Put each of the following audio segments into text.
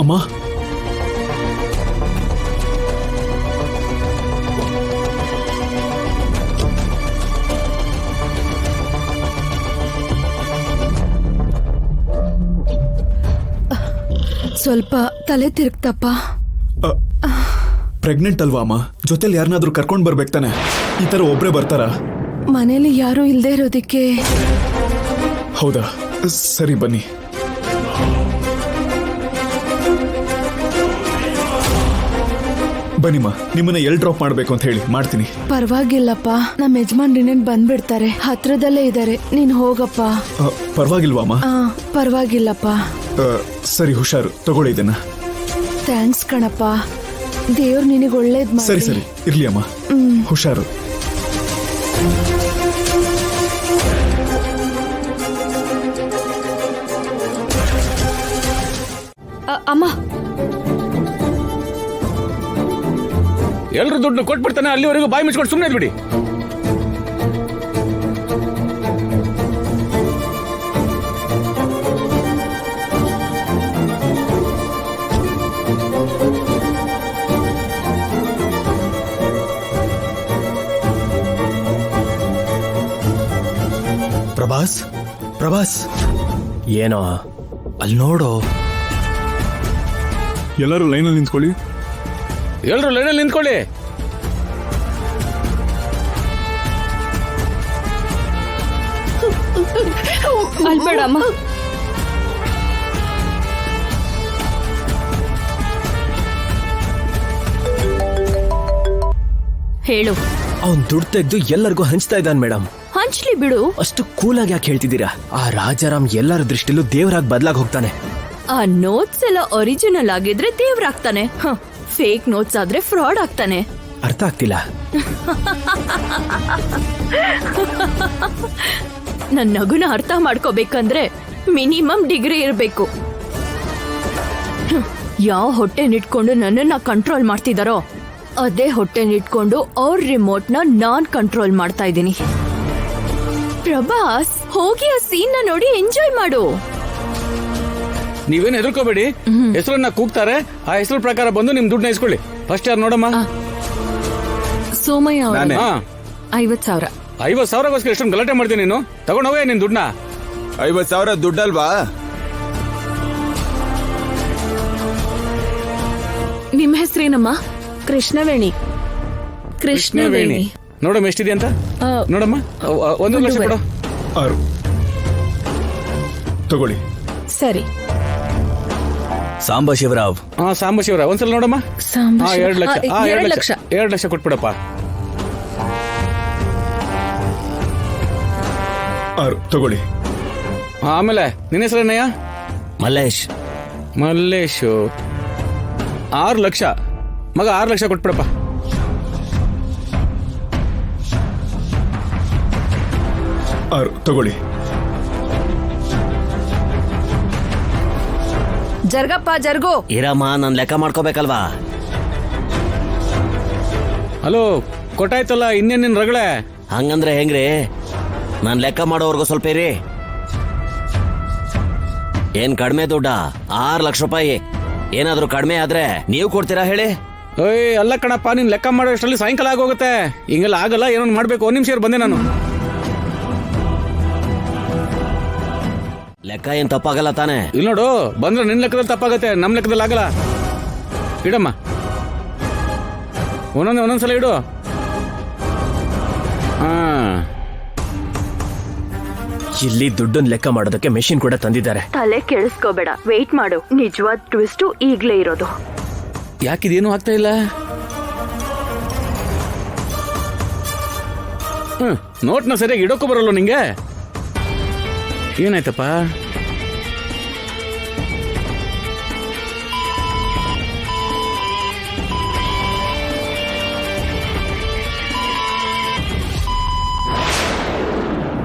ಅಮ್ಮ, ಸ್ವಲ್ಪ ತಲೆ ತಿರುಗ್ತಪ್ಪ. ಪ್ರೆಗ್ನೆಂಟ್ ಅಲ್ವಾ ಅಮ್ಮ? ಜೊತೆಲಿ ಯಾರನ್ನಾದ್ರೂ ಕರ್ಕೊಂಡ್ ಬರ್ಬೇಕು ತಾನೆ? ಈ ತರ ಒಬ್ರೇ ಬರ್ತಾರಾ? ಮನೇಲಿ ಯಾರು ಇಲ್ದೇ ಇರೋದಿಕ್ಕೆ. ಹೌದಾ, ಸರಿ ಬನ್ನಿ. ಬನ್ನಿಮ್ಮ, ನಿಮ್ಮನ್ನ ಎಲ್ ಡ್ರಾಪ್ ಮಾಡ್ಬೇಕು ಅಂತ ಹೇಳಿ ಮಾಡ್ತೀನಿ. ಪರವಾಗಿಲ್ಲಪ್ಪ, ನಮ್ಮ ಯಜಮಾನ್ರಿನೇನ್ ಬಂದ್ಬಿಡ್ತಾರೆ, ಹತ್ರದಲ್ಲೇ ಇದ್ದಾರೆ, ನೀನ್ ಹೋಗಪ್ಪ. ಪರವಾಗಿಲ್ವಾಮ್ಮ? ಪರವಾಗಿಲ್ಲಪ್ಪ. ಸರಿ, ಹುಷಾರು, ತಗೊಳ್ಳಿ ಇದನ್ನ. ಥ್ಯಾಂಕ್ಸ್ ಕಣಪ್ಪ, ದೇವ್ರು ನಿನಗೆ ಒಳ್ಳೇದ್ ಮಾಡಿ. ಸರಿ ಸರಿ, ಇರ್ಲಿ ಅಮ್ಮ, ಹುಷಾರು. ಅಮ್ಮ, ಎಲ್ರು ದುಡ್ಡು ಕೊಟ್ಬಿಡ್ತಾನೆ, ಅಲ್ಲಿವರೆಗೂ ಬಾಯಿ ಮುಚ್ಕೊಂಡು ಸುಮ್ಮನೆ ಬಿಡಿ. ಪ್ರಭಾಸ್, ಪ್ರಭಾಸ್, ಏನೋ ಅಲ್ಲಿ ನೋಡು. ಎಲ್ಲರೂ ಲೈನಲ್ಲಿ ನಿಂತ್ಕೊಳ್ಳಿ. ಎಲ್ರು ಲೈನಲ್ಲಿ ನಿಂತ್ಕೊಳ್ಳಿ. ಅಲ್ಬೇಡ ಅಮ್ಮ. ಹೇಳು. ಅವನ್ ದುಡ್ಡು ತೆಗೆದು ಎಲ್ಲರಿಗೂ ಹಂಚ್ತಾ ಇದ್ದಾನೆ ಮೇಡಮ್. ಹಂಚ್ಲಿ ಬಿಡು. ಅಷ್ಟು ಕೂಲಾಗಿ ಯಾಕೆ ಹೇಳ್ತಿದ್ದೀರಾ? ಆ ರಾಜಾರಾಮ್ ಎಲ್ಲರ ದೃಷ್ಟಿಲೂ ದೇವರಾಗಿ ಬದಲಾಗಿ ಹೋಗ್ತಾನೆ. ಆ ನೋಟ್ಸ್ ಎಲ್ಲ ಒರಿಜಿನಲ್ ಆಗಿದ್ರೆ ದೇವ್ರಾಗ್ತಾನೆ, ಫೇಕ್ ನೋಟ್ಸ್ ಆದ್ರೆ ಫ್ರಾಡ್ ಆಗ್ತಾನೆ. ಅರ್ಥ ಆಗ್ತಿಲ್ಲ. ನನ್ನ ನಗುನ ಅರ್ಥ ಮಾಡ್ಕೋಬೇಕಂದ್ರೆ ಮಿನಿಮಮ್ ಡಿಗ್ರಿ ಇರಬೇಕು. ಯಾವ ಹೊಟ್ಟೆನಿಟ್ಕೊಂಡು ನನ್ನನ್ನ ಕಂಟ್ರೋಲ್ ಮಾಡ್ತಿದಾರೋ ಅದೇ ಹೊಟ್ಟೆನಿಟ್ಕೊಂಡು ಅವ್ರ ರಿಮೋಟ್ ನ ನಾನ್ ಕಂಟ್ರೋಲ್ ಮಾಡ್ತಾ ಇದ್ದೀನಿ. ಪ್ರಭಾಸ್, ಹೋಗಿ ಆ ಸೀನ್ ನ ನೋಡಿ ಎಂಜಾಯ್ ಮಾಡು. ನೀವೇನು ಹೆದರ್ಕೋಬೇಡಿ, ಹೆಸರನ್ನ ಕೂಗ್ತಾರೆ, ಆ ಹೆಸರು ಪ್ರಕಾರ ಬಂದು ನಿಮ್ ದುಡ್ಡನ್ನ ಇಸ್ಕೊಳ್ಳಿ. ಫಸ್ಟ್ ಯಾರು ನೋಡಮ್ಮ? ಸೋಮಯ್ಯ. 50,000. 50,000ಗೋಸ್ಕರ ಎಷ್ಟೊಂದು ಗಲಾಟೆ ಮಾಡ್ತೀನಿ ನೀನು? ತಗೊಂಡೋಗೇ ನಿನ್ ದುಡ್ಡನ್ನ. 50,000 ದುಡ್ಡಲ್ವಾ? ನಿಮ್ಮ ಹೆಸರೇನಮ್ಮ? ಕೃಷ್ಣವೇಣಿ. ಕೃಷ್ಣವೇಣಿ. ನೋಡಮ್ಮ ಎಷ್ಟಿದೆ ಅಂತ ನೋಡಮ್ಮ. 1 ಲಕ್ಷ ಕೊಡು. 6 ತಗೊಳ್ಳಿ. ಸರಿ. ಸಾಂಬ ಶಿವರಾವ್. ಸಾಂಬ ಶಿವರಾವ್, ಒಂದ್ಸಲ ನೋಡಮ್ಮ. 2 ಲಕ್ಷ. 2 ಲಕ್ಷ. 2 ಲಕ್ಷ ಕೊಟ್ಬಿಡಪ್ಪ. 6 ತಗೊಳ್ಳಿ. ಆಮೇಲೆ ನಿನ್ನ ಹೆಸರೇನಯ್ಯ? ಮಲ್ಲೇಶ್. ಮಲ್ಲೇಶು. 6 ಲಕ್ಷ ಮಗ. 6 ಲಕ್ಷ ಕೊಟ್ಬಿಡಪ್ಪ. 6 ತಗೊಳ್ಳಿ. ಜರ್ಗಪ್ಪ, ಜರ್ಗು. ಇರಮ್ಮ, ನಾನು ಲೆಕ್ಕ ಮಾಡ್ಕೋಬೇಕಲ್ವಾ? ಹಲೋ, ಕೊಟ್ಟಾಯ್ತಲ್ಲ, ಇನ್ನೇನ್ ನಿನ್ ರಗಳೆ? ಹಂಗಂದ್ರೆ ಹೆಂಗ್ರಿ? ನಾನು ಲೆಕ್ಕ ಮಾಡೋವರೆಗೂ ಸ್ವಲ್ಪ ಇರಿ. ಏನ್ ಕಡಿಮೆ ದುಡ್ಡ? 6 ಲಕ್ಷ ರೂಪಾಯಿ. ಏನಾದ್ರೂ ಕಡಿಮೆ ಆದ್ರೆ ನೀವು ಕೊಡ್ತೀರಾ ಹೇಳಿ? ಅಲ್ಲ ಕಣಪ್ಪ, ನೀನ್ ಲೆಕ್ಕ ಮಾಡೋ ಅಷ್ಟರಲ್ಲಿ ಸಾಯಂಕಾಲ ಆಗೋಗುತ್ತೆ. ಹಿಂಗೆಲ್ಲ ಆಗಲ್ಲ, ಏನೋ ಮಾಡ್ಬೇಕು. 1 ನಿಮಿಷ ಬಂದೆ ನಾನು. ಲೆಕ್ಕ ಏನ್ ತಪ್ಪಾಗಲ್ಲ ತಾನೆ? ಇಲ್ಲಿ ನೋಡು, ಬಂದ್ರೆ ನಿನ್ ಲೆಕ್ಕದಲ್ಲಿ ತಪ್ಪಾಗತ್ತೆ, ನಮ್ ಲೆಕ್ಕದಲ್ಲಿ ಆಗಲ್ಲ. ಇಡಮ್ಮ, ಒಂದೊಂದ್ಸಲ ಇಡು. ಇಲ್ಲಿ ದುಡ್ಡನ್ ಲೆಕ್ಕ ಮಾಡೋದಕ್ಕೆ ಮೆಷಿನ್ ಕೂಡ ತಂದಿದ್ದಾರೆ. ತಲೆ ಕೆಡಿಸ್ಕೋಬೇಡ, ವೇಟ್ ಮಾಡು. ನಿಜವಾದ ಟ್ವಿಸ್ಟ್ ಈಗ್ಲೇ ಇರೋದು. ಯಾಕಿದೇನು ಆಗ್ತಾ ಇಲ್ಲ? ನೋಟ್ನ ಸರಿಯಾಗಿ ಇಡೋಕ್ಕೂ ಬರಲ್ಲ ನಿಂಗೆ. ಏನಾಯ್ತಪ್ಪ?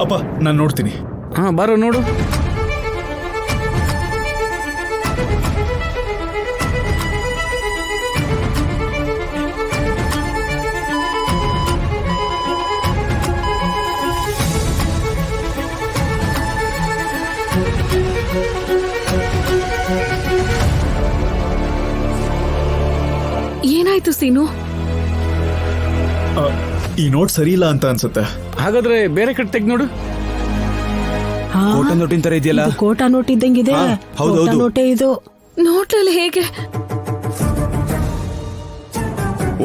ಅಪ್ಪ, ನಾನು ನೋಡ್ತೀನಿ. ಬಾರೋ ನೋಡು. ಏನಾಯ್ತು ಸೀನು? ಆ, ಈ ನೋಟ್ ಸರಿ ಇಲ್ಲ ಅಂತ ಅನ್ಸುತ್ತೆ. ಹಾಗಾದ್ರೆ ಬೇರೆ ಕಡೆ ತೆಗ್ ನೋಡು. ಕೋಟ ನೋಟಿನ ತರ ಇದೆಯಲ್ಲ. ಇದು ಕೋಟಾ ನೋಟ್ ಇದ್ದಂಗಿದೆ. ಹಾ, ಹೌದು, ಕೋಟಾ ಹೌದು. ನೋಟೇ ಇದು. ನೋಟ್ರಲ್ಲಿ ಹೇಗೆ?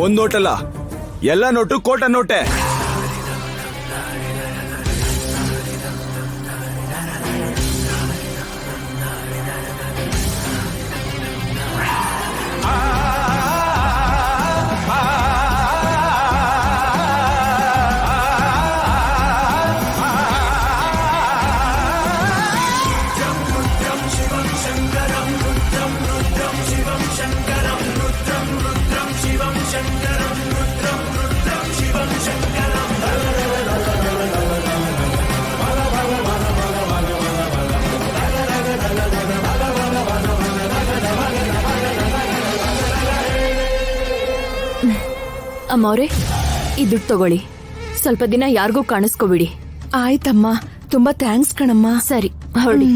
ಒಂದ್ ನೋಟ್ ಅಲ್ಲ, ಎಲ್ಲ ನೋಟು ಕೋಟ ನೋಟೆ. ಅಮ್ಮವ್ರೆ, ಈ ದುಡ್ಡು ತಗೊಳ್ಳಿ. ಸ್ವಲ್ಪ ದಿನ ಯಾರಿಗೂ ಕಾಣಿಸ್ಕೋಬಿಡಿ. ಆಯ್ತಮ್ಮ, ತುಂಬಾ ಥ್ಯಾಂಕ್ಸ್ ಕಣಮ್ಮ. ಸರಿ, ಹೊರಡಿ.